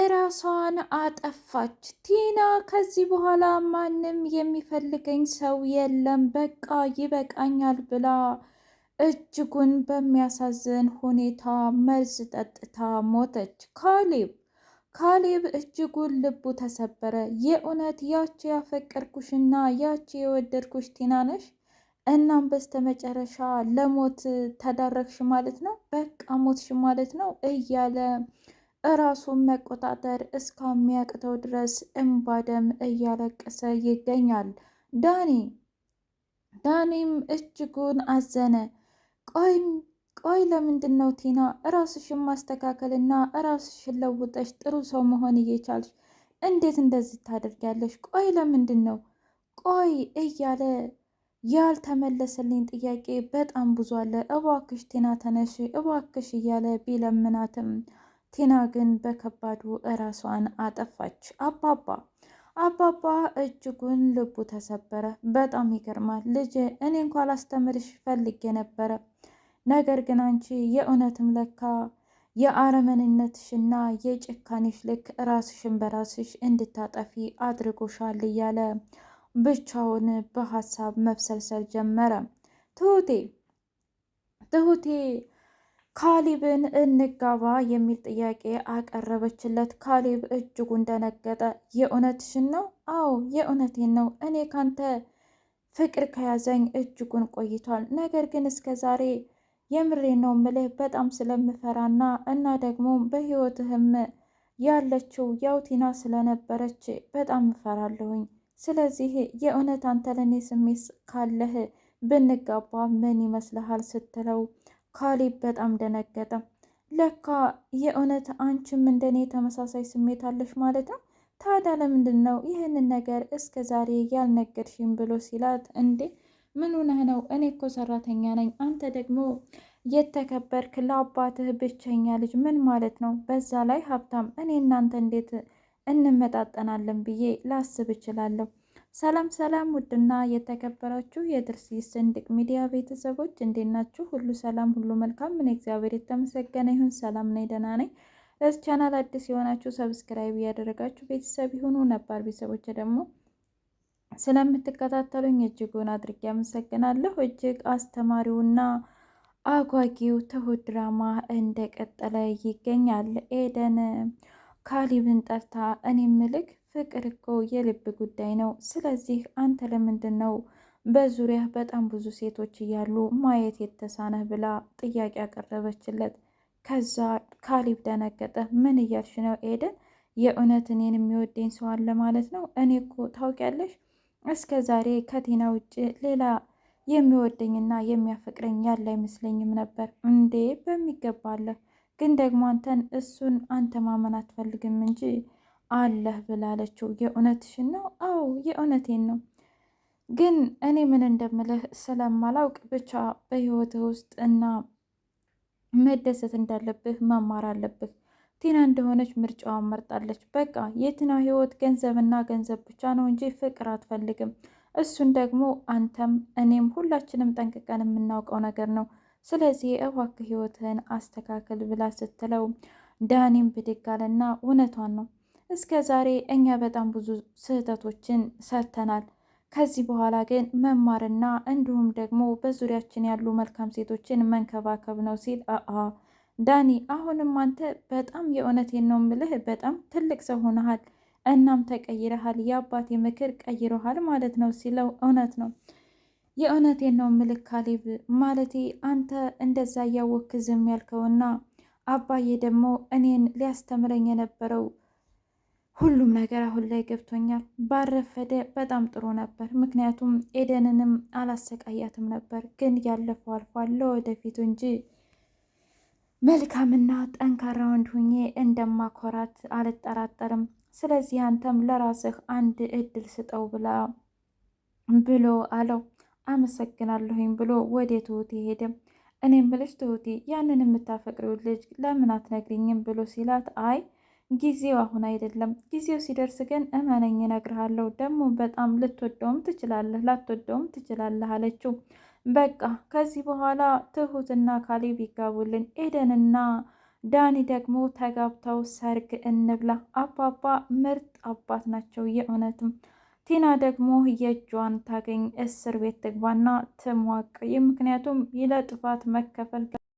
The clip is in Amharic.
እራሷን አጠፋች። ቲና ከዚህ በኋላ ማንም የሚፈልገኝ ሰው የለም፣ በቃ ይበቃኛል ብላ እጅጉን በሚያሳዝን ሁኔታ መርዝ ጠጥታ ሞተች። ካሌብ እጅጉን ልቡ ተሰበረ። የእውነት ያቺ ያፈቀርኩሽና ያቺ የወደድኩሽ ቲና ነሽ? እናም በስተመጨረሻ ለሞት ተዳረግሽ ማለት ነው፣ በቃ ሞትሽ ማለት ነው እያለ እራሱን መቆጣጠር እስከሚያቅተው ድረስ እንባ ደም እያለቀሰ ይገኛል። ዳኒም እጅጉን አዘነ። ቆይ ለምንድን ነው ቲና እራስሽን ማስተካከልና እራስሽን ለውጠሽ ጥሩ ሰው መሆን እየቻልሽ እንዴት እንደዚህ ታደርጊያለሽ? ቆይ ለምንድን ነው ቆይ እያለ ያልተመለሰልኝ ጥያቄ በጣም ብዙ አለ። እባክሽ ቲና ተነሽ እባክሽ እያለ ቢለምናትም ቲና ግን በከባዱ እራሷን አጠፋች። አባባ እጅጉን ልቡ ተሰበረ። በጣም ይገርማል ልጄ፣ እኔ እንኳ ላስተምርሽ ፈልጌ ነበረ፣ ነገር ግን አንቺ የእውነትም ለካ የአረመኔነትሽና የጭካኔሽ ልክ ራስሽን በራስሽ እንድታጠፊ አድርጎሻል እያለ ብቻውን በሀሳብ መብሰልሰል ጀመረ። ትሁቴ ካሌብን እንጋባ የሚል ጥያቄ አቀረበችለት። ካሌብ እጅጉን ደነገጠ። የእውነትሽን ነው? አዎ የእውነቴን ነው። እኔ ካንተ ፍቅር ከያዘኝ እጅጉን ቆይቷል። ነገር ግን እስከ ዛሬ የምሬ ነው ምልህ በጣም ስለምፈራና እና ደግሞ በህይወትህም ያለችው ያው ቲና ስለነበረች በጣም እፈራለሁኝ። ስለዚህ የእውነት አንተ ለእኔ ስሜት ካለህ ብንጋባ ምን ይመስልሃል ስትለው ካሌብ በጣም ደነገጠ። ለካ የእውነት አንቺም እንደኔ ተመሳሳይ ስሜት አለሽ ማለት ነው። ታዲያ ለምንድን ነው ይህንን ነገር እስከ ዛሬ ያልነገርሽኝ ብሎ ሲላት፣ እንዴ ምን ሆነህ ነው? እኔ እኮ ሰራተኛ ነኝ፣ አንተ ደግሞ የተከበርክ ለአባትህ ብቸኛ ልጅ ምን ማለት ነው? በዛ ላይ ሀብታም። እኔ እናንተ እንዴት እንመጣጠናለን ብዬ ላስብ እችላለሁ። ሰላም ውድና የተከበራችሁ የድርሲት ስንድቅ ሚዲያ ቤተሰቦች እንዴት ናችሁ? ሁሉ ሰላም፣ ሁሉ መልካም። ምን እግዚአብሔር የተመሰገነ ይሁን። ሰላም ነኝ፣ ደህና ነኝ። ለዚህ ቻናል አዲስ የሆናችሁ ሰብስክራይብ እያደረጋችሁ ቤተሰብ ይሁኑ። ነባር ቤተሰቦች ደግሞ ስለምትከታተሉኝ እጅጉን አድርጌ አመሰግናለሁ። እጅግ አስተማሪውና አጓጊው ትሁት ድራማ እንደቀጠለ ይገኛል። ኤደን ካሌብን ጠርታ እኔ ምልክ ፍቅር እኮ የልብ ጉዳይ ነው። ስለዚህ አንተ ለምንድን ነው በዙሪያ በጣም ብዙ ሴቶች እያሉ ማየት የተሳነህ ብላ ጥያቄ ያቀረበችለት። ከዛ ካሌብ ደነገጠ። ምን እያልሽ ነው ኤደን? የእውነት እኔን የሚወደኝ ሰው አለ ማለት ነው? እኔ እኮ ታውቂያለሽ እስከ ዛሬ ከቲና ውጭ ሌላ የሚወደኝና የሚያፈቅረኝ ያለ አይመስለኝም ነበር። እንዴ በሚገባ አለ፣ ግን ደግሞ እሱን አንተ ማመን አትፈልግም እንጂ አለህ ብላለችው። የእውነትሽን ነው? አዎ የእውነቴን ነው፣ ግን እኔ ምን እንደምልህ ስለማላውቅ ብቻ በህይወትህ ውስጥ እና መደሰት እንዳለብህ መማር አለብህ። ቲና እንደሆነች ምርጫዋን መርጣለች። በቃ የቲና ህይወት ገንዘብና ገንዘብ ብቻ ነው እንጂ ፍቅር አትፈልግም። እሱን ደግሞ አንተም እኔም ሁላችንም ጠንቅቀን የምናውቀው ነገር ነው። ስለዚህ እባክህ ህይወትህን አስተካክል ብላ ስትለው ዳኒም ብድግ አለና እውነቷን ነው፣ እስከ ዛሬ እኛ በጣም ብዙ ስህተቶችን ሰርተናል። ከዚህ በኋላ ግን መማርና እንዲሁም ደግሞ በዙሪያችን ያሉ መልካም ሴቶችን መንከባከብ ነው ሲል፣ ዳኒ አሁንም አንተ በጣም የእውነቴን ነው ምልህ በጣም ትልቅ ሰው ሆነሃል፣ እናም ተቀይረሃል፣ የአባቴ ምክር ቀይረሃል ማለት ነው ሲለው፣ እውነት ነው የእውነቴን ነው ምልህ ካሌብ፣ ማለቴ አንተ እንደዛ እያወክ ዝም ያልከውና አባዬ ደግሞ እኔን ሊያስተምረኝ የነበረው ሁሉም ነገር አሁን ላይ ገብቶኛል። ባረፈደ በጣም ጥሩ ነበር፣ ምክንያቱም ኤደንንም አላሰቃያትም ነበር። ግን ያለፈው አልፏል፣ ለወደፊቱ እንጂ መልካምና ጠንካራ ወንድ ሁኜ እንደማኮራት አልጠራጠርም። ስለዚህ አንተም ለራስህ አንድ እድል ስጠው ብሎ አለው። አመሰግናለሁኝ ብሎ ወደ ትሁቴ ሄደ። እኔም ብልሽ ትሁቴ ያንን የምታፈቅሪው ልጅ ለምን አትነግሪኝም ብሎ ሲላት፣ አይ ጊዜው አሁን አይደለም፣ ጊዜው ሲደርስ ግን እመነኝ እነግርሃለሁ። ደግሞ በጣም ልትወደውም ትችላለህ ላትወደውም ትችላለህ አለችው። በቃ ከዚህ በኋላ ትሁትና ካሌብ ይጋቡልን፣ ኤደንና ዳኒ ደግሞ ተጋብተው ሰርግ እንብላ። አባባ ምርጥ አባት ናቸው የእውነትም። ቲና ደግሞ የእጇን ታገኝ እስር ቤት ትግባና ትሟቅ። ምክንያቱም ለጥፋት መከፈል